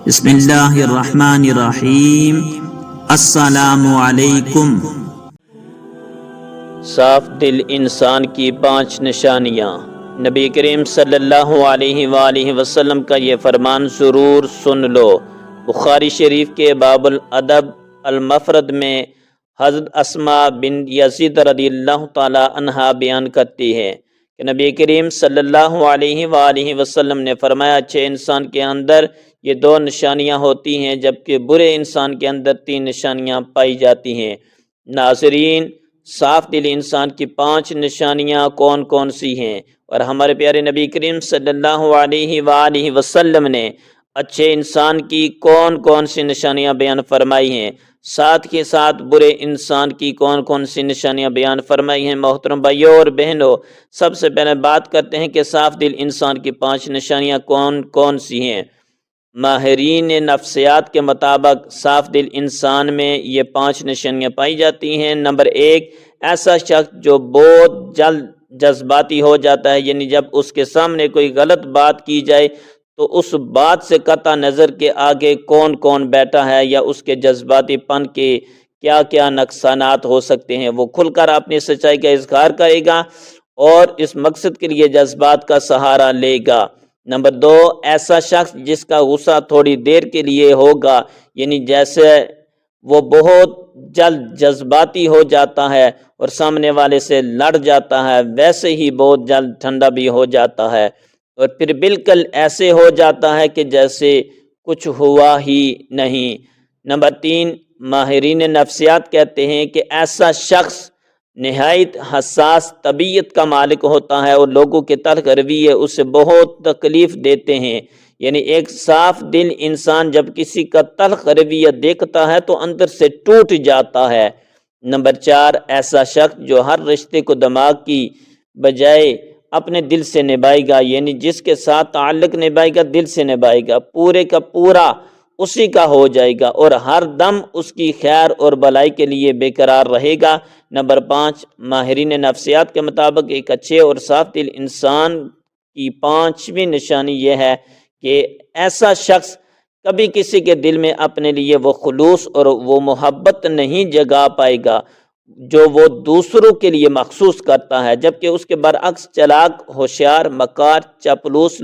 بسم اللہ الرحمن الرحیم۔ السلام علیکم۔ صاف دل انسان کی 5 نشانیاں۔ نبی کریم صلی اللہ علیہ وآلہ وسلم کا یہ فرمان ضرور سن لو۔ بخاری شریف کے باب الادب المفرد میں حضرت اسماء بن یزید رضی اللہ تعالی عنہا بیان کرتی ہے کہ نبی کریم صلی اللہ علیہ وآلہ وسلم نے فرمایا، اچھے انسان کے اندر یہ 2 نشانیاں ہوتی ہیں، جبکہ برے انسان کے اندر 3 نشانیاں پائی جاتی ہیں۔ ناظرین، صاف دل انسان کی 5 نشانیاں کون کون سی ہیں، اور ہمارے پیارے نبی کریم صلی اللہ علیہ وآلہ وسلم نے اچھے انسان کی کون کون سی نشانیاں بیان فرمائی ہیں، ساتھ کے ساتھ برے انسان کی کون کون سی نشانیاں بیان فرمائی ہیں۔ محترم بھائیوں اور بہنوں، سب سے پہلے بات کرتے ہیں کہ صاف دل انسان کی 5 نشانیاں کون کون سی ہیں۔ ماہرین نفسیات کے مطابق صاف دل انسان میں یہ 5 نشانیاں پائی جاتی ہیں۔ نمبر 1، ایسا شخص جو بہت جلد جذباتی ہو جاتا ہے، یعنی جب اس کے سامنے کوئی غلط بات کی جائے تو اس بات سے قطع نظر کے آگے کون کون بیٹھا ہے یا اس کے جذباتی پن کے کیا کیا نقصانات ہو سکتے ہیں، وہ کھل کر اپنی سچائی کا اظہار کرے گا اور اس مقصد کے لیے جذبات کا سہارا لے گا۔ نمبر 2، ایسا شخص جس کا غصہ تھوڑی دیر کے لیے ہوگا، یعنی جیسے وہ بہت جلد جذباتی ہو جاتا ہے اور سامنے والے سے لڑ جاتا ہے، ویسے ہی بہت جلد ٹھنڈا بھی ہو جاتا ہے، اور پھر بالکل ایسے ہو جاتا ہے کہ جیسے کچھ ہوا ہی نہیں۔ نمبر 3، ماہرین نفسیات کہتے ہیں کہ ایسا شخص نہایت حساس طبیعت کا مالک ہوتا ہے اور لوگوں کے تلخ رویے اسے بہت تکلیف دیتے ہیں، یعنی ایک صاف دل انسان جب کسی کا تلخ رویہ دیکھتا ہے تو اندر سے ٹوٹ جاتا ہے۔ نمبر 4، ایسا شخص جو ہر رشتے کو دماغ کی بجائے اپنے دل سے نبھائے گا، یعنی جس کے ساتھ تعلق نبھائے گا دل سے نبھائے گا، پورے کا پورا اسی کا ہو جائے گا اور ہر دم اس کی خیر اور بھلائی کے لیے بے قرار رہے گا۔ نمبر 5، ماہرین نفسیات کے مطابق ایک اچھے اور صاف دل انسان کی 5ویں نشانی یہ ہے کہ ایسا شخص کبھی کسی کے دل میں اپنے لیے وہ خلوص اور وہ محبت نہیں جگا پائے گا جو وہ دوسروں کے لیے مخصوص کرتا ہے، جبکہ اس کے برعکس چالاک، ہوشیار، مکار، چاپلوس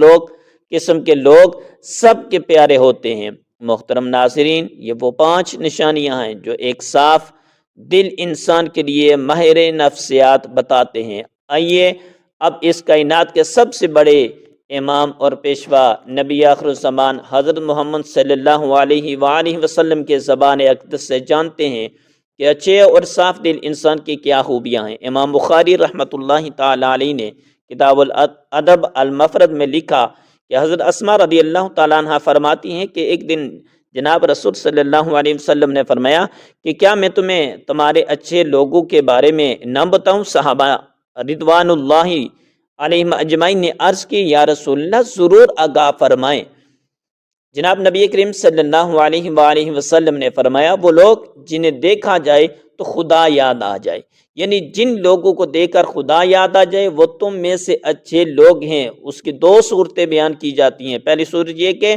قسم کے لوگ سب کے پیارے ہوتے ہیں۔ محترم ناظرین، یہ وہ 5 نشانیاں ہیں جو ایک صاف دل انسان کے لیے ماہر نفسیات بتاتے ہیں۔ آئیے اب اس کائنات کے سب سے بڑے امام اور پیشوا نبی آخر الزمان حضرت محمد صلی اللہ علیہ وآلہ وسلم کے زبان اقدس سے جانتے ہیں کہ اچھے اور صاف دل انسان کی کیا خوبیاں ہیں۔ امام بخاری رحمۃ اللہ تعالی علیہ نے کتاب الادب المفرد میں لکھا کہ حضرت اسماء رضی اللہ تعالیٰ عنہ فرماتی ہیں کہ ایک دن جناب رسول صلی اللہ علیہ وسلم نے فرمایا کہ کیا میں تمہیں تمہارے اچھے لوگوں کے بارے میں نہ بتاؤں؟ صحابہ رضوان اللہ علیہم اجمعین نے عرض کی، یا رسول اللہ ضرور آگاہ فرمائیں۔ جناب نبی کریم صلی اللہ علیہ وآلہ وسلم نے فرمایا، وہ لوگ جنہیں دیکھا جائے تو خدا یاد آ جائے، یعنی جن لوگوں کو دیکھ کر خدا یاد آ جائے وہ تم میں سے اچھے لوگ ہیں۔ اس کی 2 صورتیں بیان کی جاتی ہیں۔ پہلی صورت یہ کہ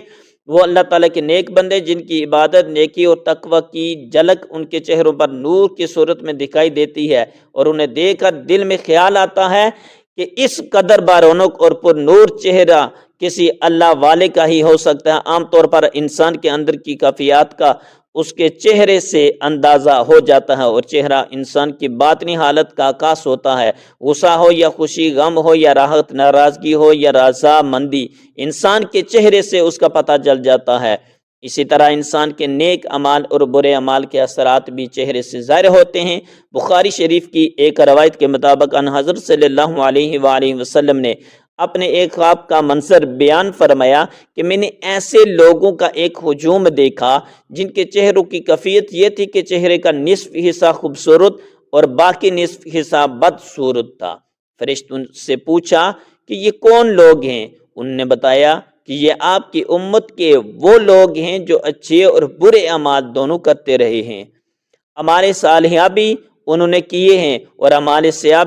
وہ اللہ تعالیٰ کے نیک بندے جن کی عبادت، نیکی اور تقوی کی جھلک ان کے چہروں پر نور کی صورت میں دکھائی دیتی ہے، اور انہیں دیکھ کر دل میں خیال آتا ہے کہ اس قدر بارونق اور پر نور چہرہ کسی اللہ والے کا ہی ہو سکتا ہے۔ عام طور پر انسان کے اندر کی کیفیات کا اس کے چہرے سے اندازہ ہو جاتا ہے، اور چہرہ انسان کی باطنی حالت کا عکاس ہوتا ہے۔ غصہ ہو یا خوشی، غم ہو یا راحت، ناراضگی ہو یا رضا مندی، انسان کے چہرے سے اس کا پتہ چل جاتا ہے۔ اسی طرح انسان کے نیک اعمال اور برے اعمال کے اثرات بھی چہرے سے ظاہر ہوتے ہیں۔ بخاری شریف کی ایک روایت کے مطابق ان حضرت صلی اللہ علیہ وآلہ وسلم نے اپنے ایک خواب کا منظر بیان فرمایا کہ میں نے ایسے لوگوں کا ایک ہجوم دیکھا جن کے چہروں کی کیفیت یہ تھی کہ چہرے کا نصف حصہ خوبصورت اور باقی نصف حصہ بدصورت تھا۔ فرشتوں سے پوچھا کہ یہ کون لوگ ہیں؟ انہوں نے بتایا کہ یہ آپ کی امت کے وہ لوگ ہیں جو اچھے اور برے اعمال دونوں کرتے رہے ہیں۔ اعمال صالحہ بھی انہوں نے کیے ہیں اور اعمال سیئہ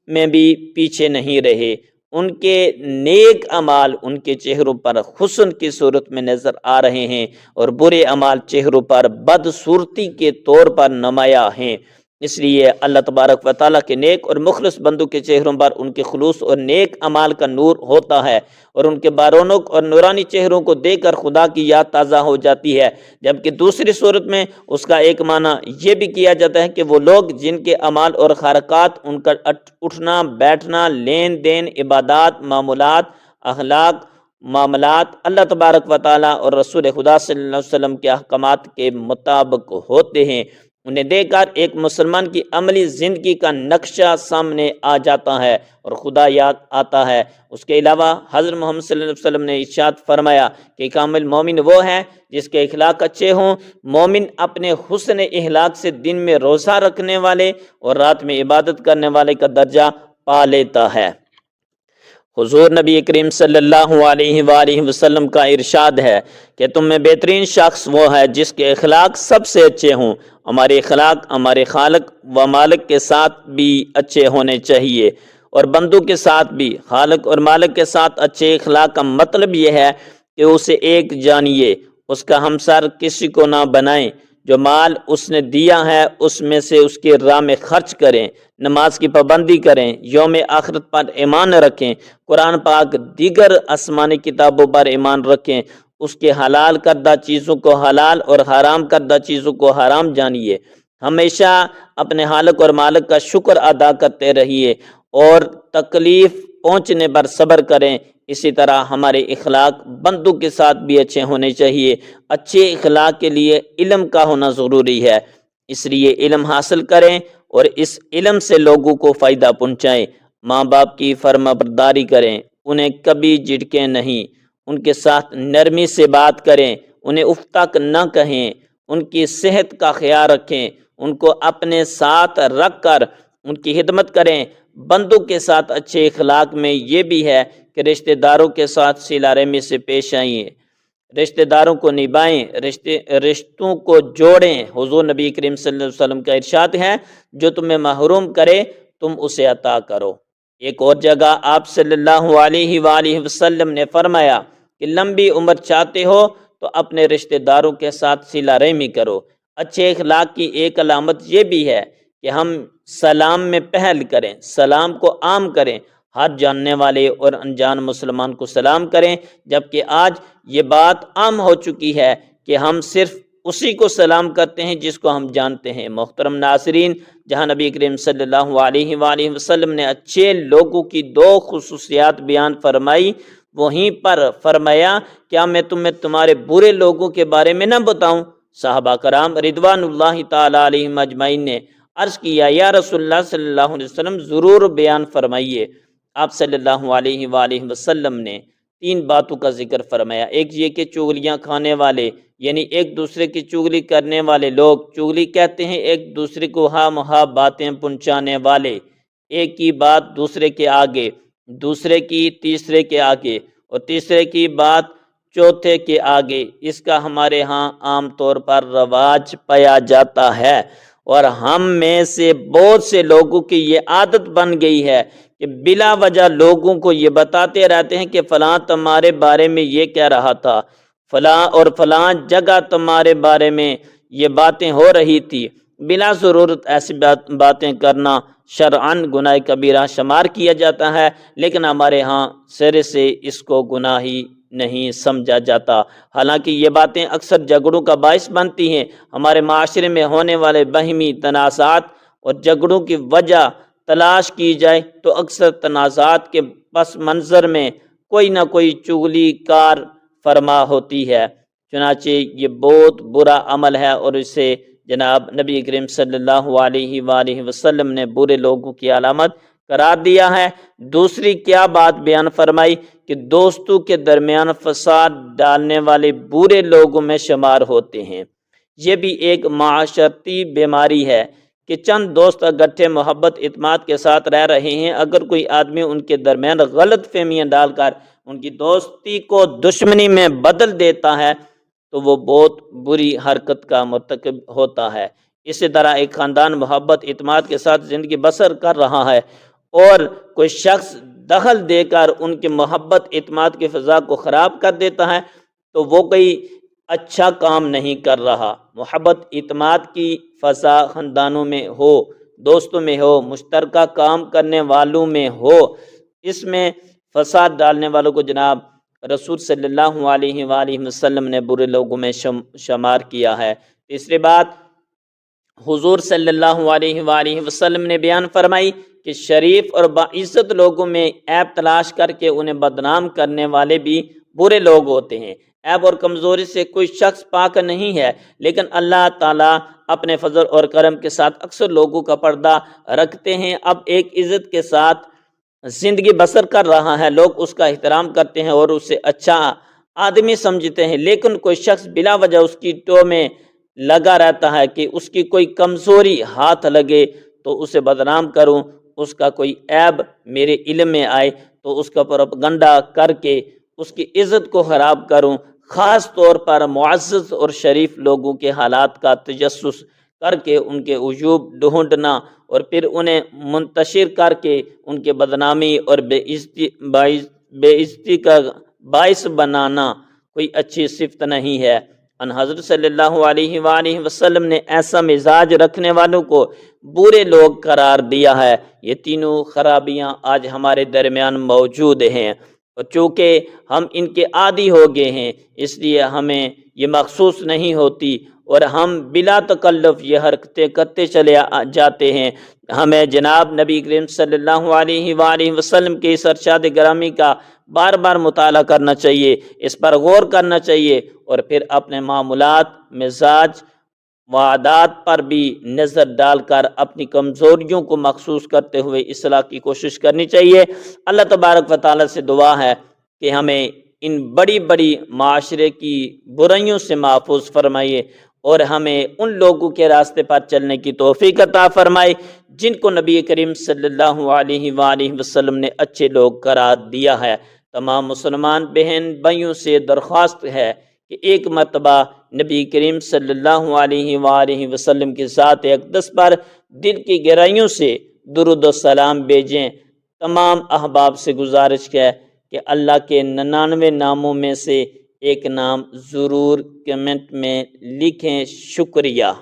میں بھی پیچھے نہیں رہے، ان کے نیک اعمال ان کے چہروں پر حسن کی صورت میں نظر آ رہے ہیں اور برے اعمال چہروں پر بدصورتی کے طور پر نمایاں ہیں۔ اس لیے اللہ تبارک و تعالیٰ کے نیک اور مخلص بندوں کے چہروں پر ان کے خلوص اور نیک اعمال کا نور ہوتا ہے، اور ان کے بارونق اور نورانی چہروں کو دیکھ کر خدا کی یاد تازہ ہو جاتی ہے۔ جبکہ دوسری صورت میں اس کا ایک معنی یہ بھی کیا جاتا ہے کہ وہ لوگ جن کے اعمال اور حرکات، ان کا اٹھنا بیٹھنا، لین دین، عبادات، معمولات، اخلاق، معاملات اللہ تبارک و تعالیٰ اور رسول خدا صلی اللہ علیہ وسلم کے احکامات کے مطابق ہوتے ہیں، انہیں دیکھ کر ایک مسلمان کی عملی زندگی کا نقشہ سامنے آ جاتا ہے اور خدا یاد آتا ہے۔ اس کے علاوہ حضرت محمد صلی اللہ علیہ وسلم نے ارشاد فرمایا کہ کامل مومن وہ ہے جس کے اخلاق اچھے ہوں۔ مومن اپنے حسن اخلاق سے دن میں روزہ رکھنے والے اور رات میں عبادت کرنے والے کا درجہ پا لیتا ہے۔ حضور نبی کریم صلی اللہ علیہ وآلہ وسلم کا ارشاد ہے کہ تم میں بہترین شخص وہ ہے جس کے اخلاق سب سے اچھے ہوں۔ ہمارے اخلاق ہمارے خالق و مالک کے ساتھ بھی اچھے ہونے چاہیے، اور بندوں کے ساتھ بھی۔ خالق اور مالک کے ساتھ اچھے اخلاق کا مطلب یہ ہے کہ اسے ایک جانیے، اس کا ہمسر کسی کو نہ بنائیں، جو مال اس نے دیا ہے اس میں سے اس کی راہ میں خرچ کریں، نماز کی پابندی کریں، یوم آخرت پر ایمان رکھیں، قرآن پاک دیگر آسمانی کتابوں پر ایمان رکھیں، اس کے حلال کردہ چیزوں کو حلال اور حرام کردہ چیزوں کو حرام جانیے، ہمیشہ اپنے خالق اور مالک کا شکر ادا کرتے رہیے اور تکلیف پہنچنے پر صبر کریں۔ اسی طرح ہمارے اخلاق بندوں کے ساتھ بھی اچھے ہونے چاہیے۔ اچھے اخلاق کے لیے علم کا ہونا ضروری ہے، اس لیے علم حاصل کریں اور اس علم سے لوگوں کو فائدہ پہنچائیں۔ ماں باپ کی فرما برداری کریں، انہیں کبھی جھڑکیں نہیں، ان کے ساتھ نرمی سے بات کریں، انہیں اف تک نہ کہیں، ان کی صحت کا خیال رکھیں، ان کو اپنے ساتھ رکھ کر ان کی خدمت کریں۔ بندوں کے ساتھ اچھے اخلاق میں یہ بھی ہے کہ رشتہ داروں کے ساتھ صلہ رحمی سے پیش آئیں، رشتہ داروں کو نبھائیں، رشتوں کو جوڑیں۔ حضور نبی کریم صلی اللہ علیہ وسلم کا ارشاد ہے جو تمہیں محروم کرے تم اسے عطا کرو۔ ایک اور جگہ آپ صلی اللہ علیہ وآلہ وسلم نے فرمایا کہ لمبی عمر چاہتے ہو تو اپنے رشتہ داروں کے ساتھ صلہ رحمی کرو۔ اچھے اخلاق کی ایک علامت یہ بھی ہے کہ ہم سلام میں پہل کریں، سلام کو عام کریں، ہر جاننے والے اور انجان مسلمان کو سلام کریں، جبکہ آج یہ بات عام ہو چکی ہے کہ ہم صرف اسی کو سلام کرتے ہیں جس کو ہم جانتے ہیں۔ محترم ناظرین، جہاں نبی کریم صلی اللہ علیہ وآلہ وسلم نے اچھے لوگوں کی دو خصوصیات بیان فرمائی، وہیں پر فرمایا کیا میں تمہیں تمہارے برے لوگوں کے بارے میں نہ بتاؤں؟ صحابہ کرام رضوان اللہ تعالی علیہم اجمعین نے عرض کیا یا رسول اللہ صلی اللہ علیہ وسلم ضرور بیان فرمائیے۔ آپ صلی اللہ علیہ وآلہ وسلم نے تین باتوں کا ذکر فرمایا۔ ایک یہ کہ چغلیاں کھانے والے یعنی ایک دوسرے کی چغلی کرنے والے لوگ، چغلی کہتے ہیں ایک دوسرے کو ہاں مہا باتیں پہنچانے والے، ایک کی بات دوسرے کے آگے، دوسرے کی تیسرے کے آگے اور تیسرے کی بات چوتھے کے آگے، اس کا ہمارے ہاں عام طور پر رواج پایا جاتا ہے، اور ہم میں سے بہت سے لوگوں کی یہ عادت بن گئی ہے کہ بلا وجہ لوگوں کو یہ بتاتے رہتے ہیں کہ فلاں تمہارے بارے میں یہ کہہ رہا تھا، فلاں اور فلاں جگہ تمہارے بارے میں یہ باتیں ہو رہی تھی۔ بلا ضرورت ایسی باتیں کرنا شرعاً گناہ کبیرہ شمار کیا جاتا ہے، لیکن ہمارے ہاں سرے سے اس کو گناہ ہی نہیں سمجھا جاتا۔ حالانکہ یہ باتیں اکثر جھگڑوں کا باعث بنتی ہیں۔ ہمارے معاشرے میں ہونے والے باہمی تنازعات اور جھگڑوں کی وجہ تلاش کی جائے تو اکثر تنازعات کے پس منظر میں کوئی نہ کوئی چغلی کار فرما ہوتی ہے، چنانچہ یہ بہت برا عمل ہے اور اسے جناب نبی کریم صلی اللہ علیہ وآلہ وسلم نے برے لوگوں کی علامت قرار دیا ہے۔ دوسری کیا بات بیان فرمائی کہ دوستوں کے درمیان فساد ڈالنے والے برے لوگوں میں شمار ہوتے ہیں۔ یہ بھی ایک معاشرتی بیماری ہے کہ چند دوست اکٹھے محبت اعتماد کے ساتھ رہ رہے ہیں، اگر کوئی آدمی ان کے درمیان غلط فہمیاں ڈال کر ان کی دوستی کو دشمنی میں بدل دیتا ہے تو وہ بہت بری حرکت کا مرتکب ہوتا ہے۔ اسی طرح ایک خاندان محبت اعتماد کے ساتھ زندگی بسر کر رہا ہے اور کوئی شخص دخل دے کر ان کی محبت اعتماد کی فضا کو خراب کر دیتا ہے تو وہ کوئی اچھا کام نہیں کر رہا۔ محبت اعتماد کی فضا خاندانوں میں ہو، دوستوں میں ہو، مشترکہ کام کرنے والوں میں ہو، اس میں فساد ڈالنے والوں کو جناب رسول صلی اللہ علیہ وآلہ وسلم نے برے لوگوں میں شمار کیا ہے۔ تیسری بات، حضور صلی اللہ علیہ وآلہ وسلم نے بیان فرمائی کہ شریف اور باعزت لوگوں میں عیب تلاش کر کے انہیں بدنام کرنے والے بھی برے لوگ ہوتے ہیں۔ عیب اور کمزوری سے کوئی شخص پاک نہیں ہے، لیکن اللہ تعالیٰ اپنے فضل اور کرم کے ساتھ اکثر لوگوں کا پردہ رکھتے ہیں۔ اب ایک عزت کے ساتھ زندگی بسر کر رہا ہے، لوگ اس کا احترام کرتے ہیں اور اسے اچھا آدمی سمجھتے ہیں، لیکن کوئی شخص بلا وجہ اس کی ٹو میں لگا رہتا ہے کہ اس کی کوئی کمزوری ہاتھ لگے تو اسے بدنام کروں، اس کا کوئی عیب میرے علم میں آئے تو اس کا پروپیگنڈا کر کے اس کی عزت کو خراب کروں، خاص طور پر معزز اور شریف لوگوں کے حالات کا تجسس کر کے ان کے عیوب ڈھونڈنا اور پھر انہیں منتشر کر کے ان کے بدنامی اور بے عزتی کا باعث بنانا کوئی اچھی صفت نہیں ہے۔ ان حضرت صلی اللہ علیہ وآلہ وسلم نے ایسا مزاج رکھنے والوں کو برے لوگ قرار دیا ہے۔ یہ تینوں خرابیاں آج ہمارے درمیان موجود ہیں، اور چونکہ ہم ان کے عادی ہو گئے ہیں اس لیے ہمیں یہ محسوس نہیں ہوتی اور ہم بلا تکلف یہ حرکتیں کرتے چلے جاتے ہیں۔ ہمیں جناب نبی کریم صلی اللہ علیہ وآلہ وسلم کے اس ارشاد گرامی کا بار بار مطالعہ کرنا چاہیے، اس پر غور کرنا چاہیے، اور پھر اپنے معاملات، مزاج و عادات پر بھی نظر ڈال کر اپنی کمزوریوں کو محسوس کرتے ہوئے اصلاح کی کوشش کرنی چاہیے۔ اللہ تبارک و تعالیٰ سے دعا ہے کہ ہمیں ان بڑی بڑی معاشرے کی برائیوں سے محفوظ فرمائیے اور ہمیں ان لوگوں کے راستے پر چلنے کی توفیق عطا فرمائے جن کو نبی کریم صلی اللہ علیہ وآلہ وسلم نے اچھے لوگ قرار دیا ہے۔ تمام مسلمان بہن بھائیوں سے درخواست ہے کہ ایک مرتبہ نبی کریم صلی اللہ علیہ وآلہ وسلم کی ذات اقدس پر دل کی گہرائیوں سے درود و سلام بھیجیں۔ تمام احباب سے گزارش ہے کہ اللہ کے 99 ناموں میں سے ایک نام ضرور کمنٹ میں لکھیں۔ شکریہ۔